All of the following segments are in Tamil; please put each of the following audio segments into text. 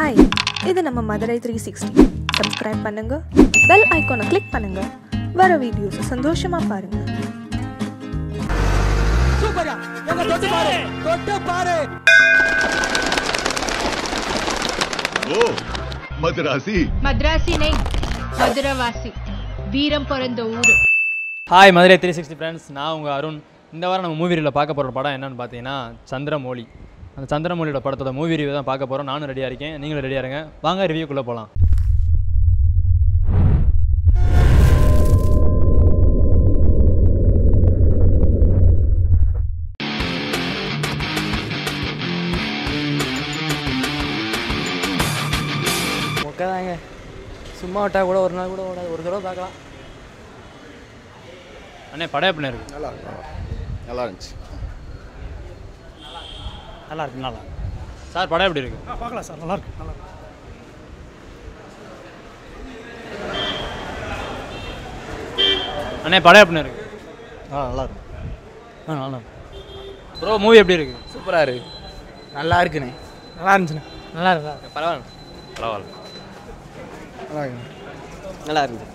ஹாய், இது நம்ம மதுரை 360. சப்ஸ்கிரைப் பண்ணுங்க, பெல் ஐகானை கிளிக் பண்ணுங்க, வர வீடியோஸ் சந்தோஷமா பாருங்க. சூப்பரா எங்க தொட்டு பாரு ஓ மதராசி नहीं மதுரவாசி வீரம் பிறந்த ஊர். ஹாய் மதுரை 360 ஃப்ரெண்ட்ஸ், நான் உங்கள் அருண். இந்த வாரம் நம்ம மூவி ரிவ்யூவில் பார்க்க போகிற படம் என்னென்னு பார்த்தீங்கன்னா சந்திரமௌலி. அந்த சந்திரமௌலியோட படத்தோட மூவி ரிவ்யூ தான் பார்க்க போகிறோம். நானும் ரெடியாக இருக்கேன், நீங்களும் ரெடியாக இருங்க. வாங்க ரிவ்யூக்குள்ளே போகலாம். தாங்க சும்மா விட்டா கூட ஒரு நாள் கூட ஓடாது, ஒரு தடவை பார்க்கலாம். அண்ணே படம் எப்படி இருக்கு? நல்லா இருந்துச்சு. நல்லா சார் படம் எப்படி இருக்கு? பார்க்கலாம் சார், நல்லா இருக்கு. அண்ணே படம் எப்படி இருக்கு? நல்லா இருக்கு. நல்லா ப்ரோ மூவி எப்படி இருக்கு? சூப்பராக இருக்கு. நல்லா இருக்குண்ணே. நல்லா இருந்துச்சுண்ணே. நல்லா இருக்கு. பரவாயில்ல பரவாயில்ல நல்லா இருக்கு. நல்லா இருக்கு.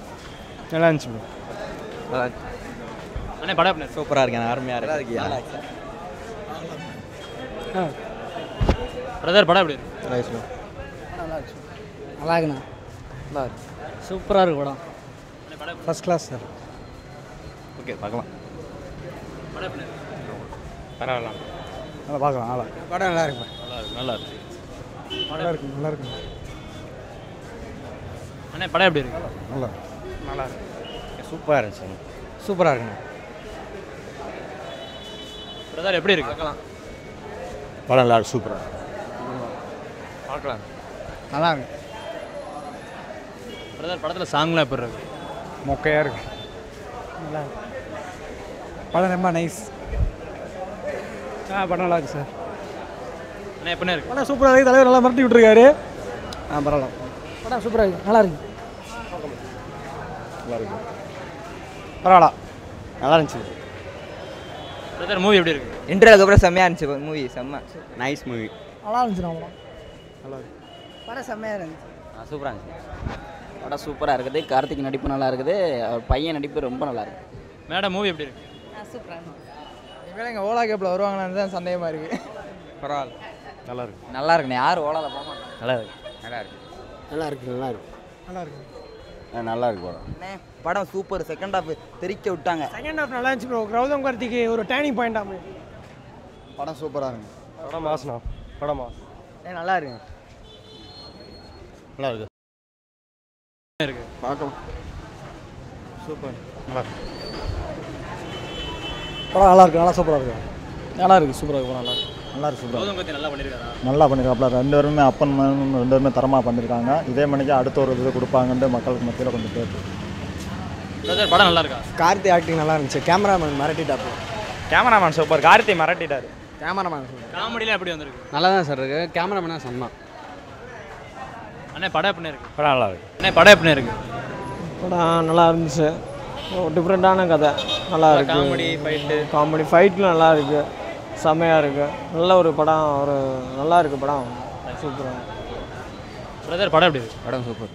நல்லா இருந்துச்சு ப்ரோ. நல்லா இருக்கு. அண்ணே படம் எப்படி இருக்கு? சூப்பராக இருக்கேன். அருமையாக இருக்கு. நல்லா இருக்கு. பிரதர் படம் எப்படி இருக்கு? நல்லா இருக்கு. நல்லா இருக்குண்ணா. நல்லா இருக்கு. சூப்பராக இருக்கு படம். First class sir. ஓகே பார்க்கலாம். படம் எப்படி இருக்கு? பரவாயில்ல நல்லா பார்க்கலாம். நல்லா படம் நல்லா இருக்கு. நல்லா இருக்கு. நல்லா இருக்கு. நல்லா இருக்கு. அண்ணே படம் எப்படி இருக்கு? நல்லா நல்லா இருக்கு. சூப்பராக இருந்துச்சு. சூப்பராக இருக்குண்ணா. பிரதர் எப்படி இருக்கு? பார்க்கலாம். படம் நல்லா இருக்கு. சூப்பரா பார்க்கலாம். நல்லா இருக்கு. பிரதர் படத்தில் சாங்லாம் எப்படி இருக்கு? மொக்கையாக இருக்கு. நல்லா இருக்கு. படம் ரொம்ப நைஸ். படம் நல்லா இருக்கு சார். அண்ணே எப்படி இருக்கு? படம் சூப்பராக இருக்குது. தலைவர் நல்லா மிரட்டி விட்டுருக்காரு. பரவாயில்ல. படம் சூப்பராக இருக்குது. நல்லா இருக்கு. நல்லா இருக்கு. பரவாயில்ல. நல்லா இருந்துச்சு. பிரதர் மூவி எப்படி இருக்கு? இன்டர்வியூக்கு அப்புறம் செம்மையாக இருந்துச்சு மூவி. செம்ம நைஸ் மூவி. நல்லா இருந்துச்சு. நல்லா இருக்கு. படம் செம்மையாக இருந்துச்சு. சூப்பராக இருந்துச்சு. படம் சூப்பராக இருக்குது. கார்த்திக் நடிப்பு நல்லா இருக்குது. அவர் பையன் நடிப்பு ரொம்ப நல்லா இருக்குது. மேடம் மூவி எப்படி இருக்கு? இனிமேல் எங்கள் ஓலா கேப்பில் வருவாங்களான்னு தான் சந்தேகமாக இருக்குது. பரவாயில்ல. நல்லா இருக்கு. நல்லா இருக்குண்ணே. யாரும் ஓலாவில் போக மாட்டாங்க. நல்லா இருக்கு. நல்லா இருக்கு. நல்லா இருக்கு. நல்லா இருக்கு. நல்லா இருக்கு. நல்லா இருக்கு படம். அண்ணே படம் சூப்பர். செகண்ட் ஹாஃப் தெரிக்க விட்டாங்க. செகண்ட் ஹாஃப் நல்லா இருந்துச்சு ப்ரோ. கௌதம் கார்த்திக்கு ஒரு டேர்னிங் பாயிண்ட் ஆகும். படம் சூப்பராக இருக்கு. படம் மாசனா. படம் மாஸ். நல்லா இருக்கு. நல்லா இருக்கு. இருக்கு பார்க்கலாம். சூப்பர். நல்லா இருக்கு. படம் நல்லா இருக்கு. நல்லா சூப்பராக இருக்கு. நல்லா இருக்கு. சூப்பராக இருக்கு. நல்லா இருக்கு. நல்லா இருக்கு. சூப்பராக கௌதம் கத்தி நல்லா பண்ணியிருக்காரா? நல்லா பண்ணியிருக்காப்புல. ரெண்டு பேருமே அப்பன் மகன் ரெண்டு பேருமே தரமாக பண்ணியிருக்காங்க. இதே மணிக்கு அடுத்த ஒரு இது கொடுப்பாங்கன்ட்டு மக்களுக்கு மத்தியில் கொஞ்சம் பேர். பிரதர் படம் நல்லா இருக்கா? கார்த்தி ஆக்டிங் நல்லா இருந்துச்சு. கேமராமேன் மிரட்டிட்டாப்பு. Cameraman super. கார்த்தி மிரட்டிட்டாரு. கேமராமேன் காமெடிலாம் எப்படி வந்திருக்கு? நல்லா தான் சார் இருக்கு. கேமராமேனா சொன்னான். அண்ணே படம் எப்படி இருக்கு? படம் நல்லா இருக்கு. அண்ணே படம் எப்படி இருக்கு? படம் நல்லா இருந்துச்சு. டிஃப்ரெண்ட்டான கதை. நல்லா இருக்கு. காமெடி ஃபைட்டு காமெடி ஃபைட்லாம் நல்லா இருக்கு. செம்மையாக இருக்குது. நல்ல ஒரு படம். ஒரு நல்லா இருக்குது படம். சூப்பராக. பிரதர் படம் எப்படி இருக்கு? படம் சூப்பர்.